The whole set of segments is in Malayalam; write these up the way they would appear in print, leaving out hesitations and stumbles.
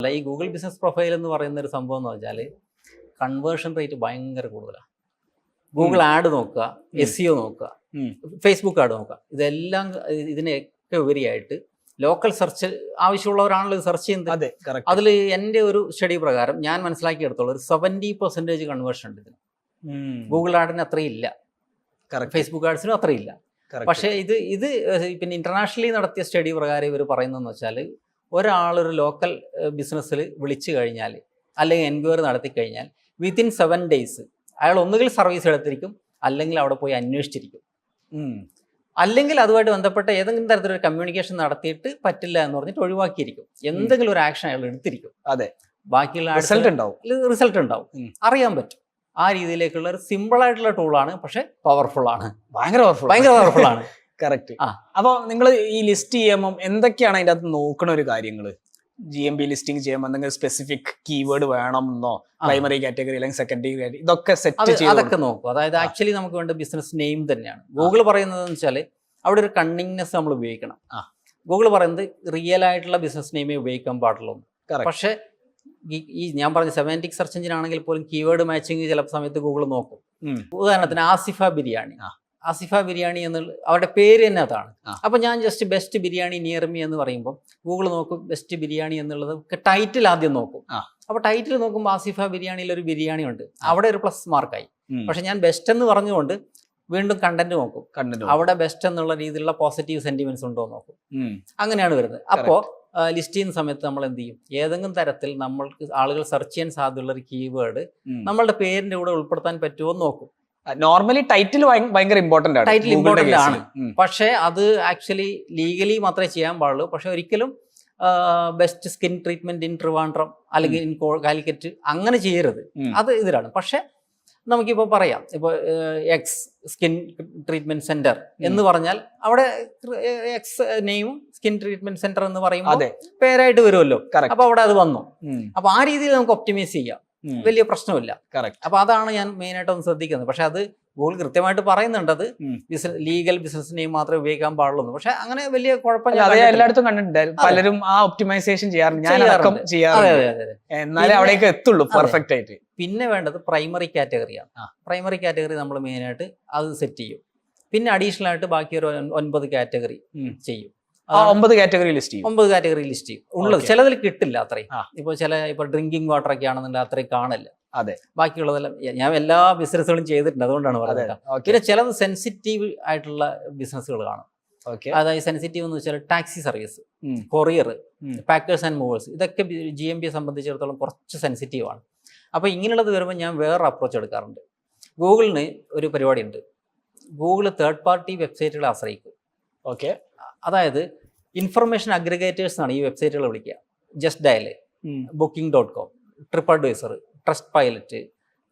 അല്ല, ഈ ഗൂഗിൾ ബിസിനസ് പ്രൊഫൈൽ എന്ന് പറയുന്ന ഒരു സംഭവം എന്ന് വെച്ചാൽ കൺവേർഷൻ റേറ്റ് ഭയങ്കര കൂടുതലാണ്. ഗൂഗിൾ ആഡ് നോക്കുക, SEO നോക്കുക, ഫേസ്ബുക്ക് ആഡ് നോക്കുക, ഇതെല്ലാം ഇതിനൊക്കെ ഉപരിയായിട്ട് ലോക്കൽ സെർച്ച് ആവശ്യമുള്ളവരാണല്ലോ ഇത് സെർച്ച് ചെയ്യുന്നത്. അതിൽ എൻ്റെ ഒരു സ്റ്റഡി പ്രകാരം ഞാൻ മനസ്സിലാക്കിയെടുത്തോളം ഒരു 70% കൺവേർഷൻ ഉണ്ട് ഇതിന്. ഗൂഗിൾ ആഡിന് അത്രയും ഇല്ല, ഫേസ്ബുക്ക് ആഡ്സിനും അത്രയും ഇല്ല. പക്ഷേ ഇത് പിന്നെ ഇന്റർനാഷണലി നടത്തിയ സ്റ്റഡി പ്രകാരം ഇവർ പറയുന്നതെന്ന് വെച്ചാൽ ഒരാളൊരു ലോക്കൽ ബിസിനസ്സിൽ വിളിച്ചു കഴിഞ്ഞാൽ അല്ലെങ്കിൽ എൻക്വയറി നടത്തി കഴിഞ്ഞാൽ വിത്തിൻ 7 days അയാൾ ഒന്നുകിൽ സർവീസ് എടുത്തിരിക്കും, അല്ലെങ്കിൽ അവിടെ പോയി അന്വേഷിച്ചിരിക്കും, അല്ലെങ്കിൽ അതുമായിട്ട് ബന്ധപ്പെട്ട ഏതെങ്കിലും തരത്തിലൊരു കമ്മ്യൂണിക്കേഷൻ നടത്തിയിട്ട് പറ്റില്ല എന്ന് പറഞ്ഞിട്ട് ഒഴിവാക്കിയിരിക്കും. എന്തെങ്കിലും ഒരു ആക്ഷൻ അയാൾ എടുത്തിരിക്കും. അതെ, ബാക്കിയുള്ള റിസൾട്ട് ഉണ്ടാവും, അറിയാൻ പറ്റും. ആ രീതിയിലേക്കുള്ള ഒരു സിമ്പിൾ ആയിട്ടുള്ള ടൂളാണ്, പക്ഷെ പവർഫുൾ ആണ്, ഭയങ്കര പവർഫുൾ ആണ്. കറക്റ്റ്. അപ്പോൾ നിങ്ങൾ ഈ ലിസ്റ്റ് ചെയ്യുമ്പോൾ എന്തൊക്കെയാണ് അതിൻ്റെ അകത്ത് നോക്കുന്ന ഒരു കാര്യങ്ങൾ? GMB ലിസ്റ്റിംഗ് ചെയ്യുമ്പോൾ എന്തെങ്കിലും സ്പെസിഫിക് കീവേഡ് വേണമെന്നോ, പ്രൈമറി കാറ്റഗറി അല്ലെങ്കിൽ സെക്കൻഡറി കാറ്റഗറി, ഇതൊക്കെ സെറ്റ് ചെയ്ത് അതൊക്കെ നോക്കും. അതായത് ആക്ച്വലി നമുക്ക് വേണ്ട ബിസിനസ് നെയിം തന്നെയാണ്. ഗൂഗിൾ പറയുന്നത് വെച്ചാൽ അവിടെ ഒരു കണ്ണിങ്നെസ് നമ്മൾ ഉപയോഗിക്കണം. ഗൂഗിൾ പറയുന്നത് റിയൽ ആയിട്ടുള്ള ബിസിനസ് നെയിമേ ഉപയോഗിക്കാൻ പാടുള്ളൂ. പക്ഷേ ഈ ഞാൻ പറഞ്ഞ സെമാന്റിക് സെർച്ച് എഞ്ചിൻ ആണെങ്കിൽ പോലും കീവേഡ് മാച്ചിങ് ചില സമയത്ത് ഗൂഗിൾ നോക്കും. ഉദാഹരണത്തിന് ആസിഫ ബിരിയാണി എന്നുള്ള അവരുടെ പേര് തന്നെ അതാണ്. അപ്പൊ ഞാൻ just best biryani near me എന്ന് പറയുമ്പോൾ ഗൂഗിൾ നോക്കും ബെസ്റ്റ് ബിരിയാണി എന്നുള്ളത് ടൈറ്റിൽ ആദ്യം നോക്കും. അപ്പൊ ടൈറ്റിൽ നോക്കുമ്പോൾ ആസിഫ ബിരിയാണിയിൽ ഒരു ബിരിയാണി ഉണ്ട്, അവിടെ ഒരു പ്ലസ് മാർക്കായി. പക്ഷെ ഞാൻ ബെസ്റ്റ് എന്ന് പറഞ്ഞുകൊണ്ട് വീണ്ടും കണ്ടന്റ് നോക്കും, അവിടെ ബെസ്റ്റ് എന്നുള്ള രീതിയിലുള്ള പോസിറ്റീവ് സെന്റിമെന്റ്സ് ഉണ്ടോ നോക്കും. അങ്ങനെയാണ് വരുന്നത്. അപ്പോ ലിസ്റ്റ് ചെയ്യുന്ന സമയത്ത് നമ്മൾ എന്ത് ചെയ്യും, ഏതെങ്കിലും തരത്തിൽ നമ്മൾക്ക് ആളുകൾ സെർച്ച് ചെയ്യാൻ സാധ്യതയുള്ള ഒരു കീവേഡ് നമ്മളുടെ പേരിന്റെ കൂടെ ഉൾപ്പെടുത്താൻ പറ്റുമോ എന്ന് നോക്കും. നോർമലി ടൈറ്റിൽ ഭയങ്കര ഇമ്പോർട്ടന്റ് ആണ്. പക്ഷേ അത് ആക്ച്വലി ലീഗലി മാത്രമേ ചെയ്യാൻ പാടുള്ളൂ. പക്ഷെ ഒരിക്കലും best skin treatment in Trivandrum അല്ലെങ്കിൽ ഇൻ കാലിക്കറ്റ് അങ്ങനെ ചെയ്യരുത്. അത് ഇതിലാണ്. പക്ഷെ നമുക്കിപ്പോൾ പറയാം, ഇപ്പോൾ എക്സ് സ്കിൻ ട്രീറ്റ്മെന്റ് സെന്റർ എന്ന് പറഞ്ഞാൽ അവിടെ എക്സ് നെയിമും സ്കിൻ ട്രീറ്റ്മെന്റ് സെന്റർ എന്ന് പറയുമ്പോൾ പേരായിട്ട് വരുമല്ലോ. അപ്പൊ അവിടെ അത് വന്നു. അപ്പൊ ആ രീതിയിൽ നമുക്ക് ഒപ്റ്റിമൈസ് ചെയ്യാം, വലിയ പ്രശ്നമില്ല. അപ്പൊ അതാണ് ഞാൻ മെയിൻ ആയിട്ട് ഒന്ന് ശ്രദ്ധിക്കുന്നത്. പക്ഷെ അത് ഗൂഗിൾ കൃത്യമായിട്ട് പറയുന്നുണ്ട്, അത് ലീഗൽ ബിസിനസ് നെയിം മാത്രമേ ഉപയോഗിക്കാൻ പാടുള്ളൂ. പക്ഷെ അങ്ങനെ വലിയ കുഴപ്പമില്ല, എല്ലായിടത്തും കണ്ടിട്ടുണ്ട്. പലരും ആ ഒപ്റ്റിമൈസേഷൻ ചെയ്യാറുണ്ട്, എന്നാലേ അവിടേക്ക് എത്തുള്ളൂ പെർഫെക്റ്റ് ആയിട്ട്. പിന്നെ വേണ്ടത് പ്രൈമറി കാറ്റഗറിയാണ്. പ്രൈമറി കാറ്റഗറി നമ്മൾ മെയിൻ ആയിട്ട് അത് സെറ്റ് ചെയ്യും. പിന്നെ അഡീഷണൽ ആയിട്ട് ബാക്കി ഒരു 9 കാറ്റഗറി ചെയ്യും. 9 കാറ്റഗറി ലിസ്റ്റ് ചെയ്യും ഉള്ളത്. ചിലതിൽ കിട്ടില്ല അത്രയും. ഇപ്പൊ ഡ്രിങ്കിങ് വാട്ടർ ഒക്കെ ആണെന്നുണ്ടെങ്കിൽ അത്രയും കാണില്ല. അതെ, ബാക്കിയുള്ളതെല്ലാം ഞാൻ എല്ലാ ബിസിനസ്സുകളും ചെയ്തിട്ടുണ്ട്, അതുകൊണ്ടാണ് പറയുന്നത്. പിന്നെ ചിലത് സെൻസിറ്റീവ് ആയിട്ടുള്ള ബിസിനസ്സുകൾ കാണും. അതായത് സെൻസിറ്റീവ് എന്ന് വെച്ചാൽ taxi service, courier, packers and movers, ഇതൊക്കെ GMB സംബന്ധിച്ചിടത്തോളം കുറച്ച് സെൻസിറ്റീവ് ആണ്. അപ്പൊ ഇങ്ങനെയുള്ളത് വരുമ്പോൾ ഞാൻ വേറൊരു അപ്രോച്ച് എടുക്കാറുണ്ട്. ഗൂഗിളിന് ഒരു പരിപാടി ഉണ്ട്, ഗൂഗിൾ തേർഡ് പാർട്ടി വെബ്സൈറ്റുകളെ ആശ്രയിക്കും. അതായത് ഇൻഫർമേഷൻ അഗ്രിഗേറ്റേഴ്സ് എന്നാണ് ഈ വെബ്സൈറ്റുകൾ വിളിക്കുക. Justdial, booking.com, TripAdvisor, Trustpilot,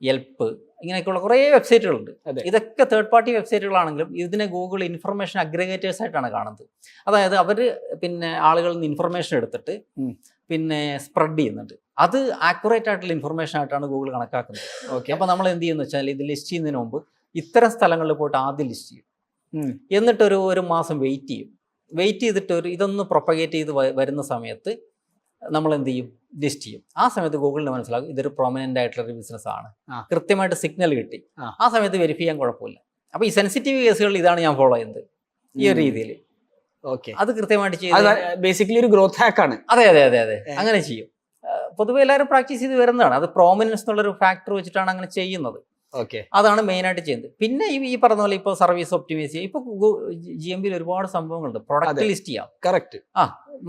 Yelp, ഇങ്ങനെയൊക്കെയുള്ള കുറേ വെബ്സൈറ്റുകളുണ്ട്. ഇതൊക്കെ തേർഡ് പാർട്ടി വെബ്സൈറ്റുകളാണെങ്കിലും ഇതിനെ ഗൂഗിൾ ഇൻഫർമേഷൻ അഗ്രിഗേറ്റേഴ്സ് ആയിട്ടാണ് കാണുന്നത്. അതായത് അവർ പിന്നെ ആളുകളിൽ നിന്ന് ഇൻഫർമേഷൻ എടുത്തിട്ട് പിന്നെ സ്പ്രെഡ് ചെയ്യുന്നുണ്ട്. അത് ആക്യുറേറ്റ് ആയിട്ടുള്ള ഇൻഫർമേഷൻ ആയിട്ടാണ് ഗൂഗിൾ കണക്കാക്കുന്നത്. അപ്പോൾ നമ്മൾ എന്ത് ചെയ്യുന്നത് വെച്ചാൽ ഇത് ലിസ്റ്റ് ചെയ്യുന്നതിന് മുമ്പ് ഇത്തരം സ്ഥലങ്ങളിൽ പോയിട്ട് ആദ്യം ലിസ്റ്റ് ചെയ്യും. എന്നിട്ട് ഒരു മാസം വെയിറ്റ് ചെയ്തിട്ട് ഇതൊന്ന് പ്രൊപ്പഗേറ്റ് ചെയ്ത് വരുന്ന സമയത്ത് നമ്മൾ എന്ത് ചെയ്യും, ലിസ്റ്റ് ചെയ്യും. ആ സമയത്ത് ഗൂഗിളിന് മനസ്സിലാകും ഇതൊരു പ്രൊമിനന്റ് ആയിട്ടുള്ള ഒരു ബിസിനസ് ആണ്, കൃത്യമായിട്ട് സിഗ്നൽ കിട്ടി. ആ സമയത്ത് വെരിഫൈ ചെയ്യാൻ കുഴപ്പമില്ല. അപ്പൊ ഈ സെൻസിറ്റീവ് കേസുകളിൽ ഇതാണ് ഞാൻ ഫോളോ ചെയ്യുന്നത്, ഈ ഒരു രീതിയിൽ. അത് കൃത്യമായിട്ട് ചെയ്ത് ബേസിക്കലി ഒരു ഗ്രോത്ത് ഹാക്ക് ആണ്. അതെ, അങ്ങനെ ചെയ്യും. പൊതുവെ എല്ലാവരും പ്രാക്ടീസ് ചെയ്ത് വരുന്നതാണ്. അത് പ്രോമിനൻസ് എന്നുള്ളൊരു ഫാക്ടർ വെച്ചിട്ടാണ് അങ്ങനെ ചെയ്യുന്നത്. അതാണ് മെയിൻ ആയിട്ട് ചെയ്യുന്നത്. പിന്നെ ഈ പറഞ്ഞ പോലെ ഇപ്പോൾ സർവീസ് ഒപ്റ്റിമൈസ് ചെയ്യാം. ഇപ്പൊ GMB ഒരുപാട് സംഭവങ്ങളുണ്ട്. പ്രൊഡക്റ്റ് ലിസ്റ്റ് ചെയ്യാം. കറക്റ്റ്.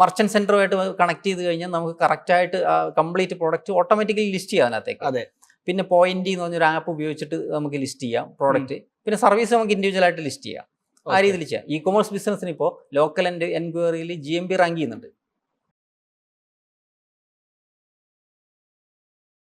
മർച്ചന്റ് സെന്ററുമായിട്ട് കണക്ട് ചെയ്ത് കഴിഞ്ഞാൽ നമുക്ക് കറക്റ്റ് ആയിട്ട് കംപ്ലീറ്റ് പ്രോഡക്റ്റ് ഓട്ടോമാറ്റിക്കലി ലിസ്റ്റ് ചെയ്യാം അതിനകത്തേക്ക്. പിന്നെ പോയിന്റ് എന്ന് പറഞ്ഞൊരു ആപ്പ് ഉപയോഗിച്ചിട്ട് നമുക്ക് ലിസ്റ്റ് ചെയ്യാം പ്രോഡക്റ്റ്. പിന്നെ സർവീസ് നമുക്ക് ഇൻഡിവിജ്വൽ ആയിട്ട് ലിസ്റ്റ് ചെയ്യാം. ആ രീതിയിൽ ചെയ്യാം. ഇ കൊമേഴ്സ് ബിസിനസ്സിന് ഇപ്പോൾ ലോക്കൽ ആൻഡ് എൻക്വയറിയിൽ GMB റാങ്ക് ചെയ്യുന്നുണ്ട്.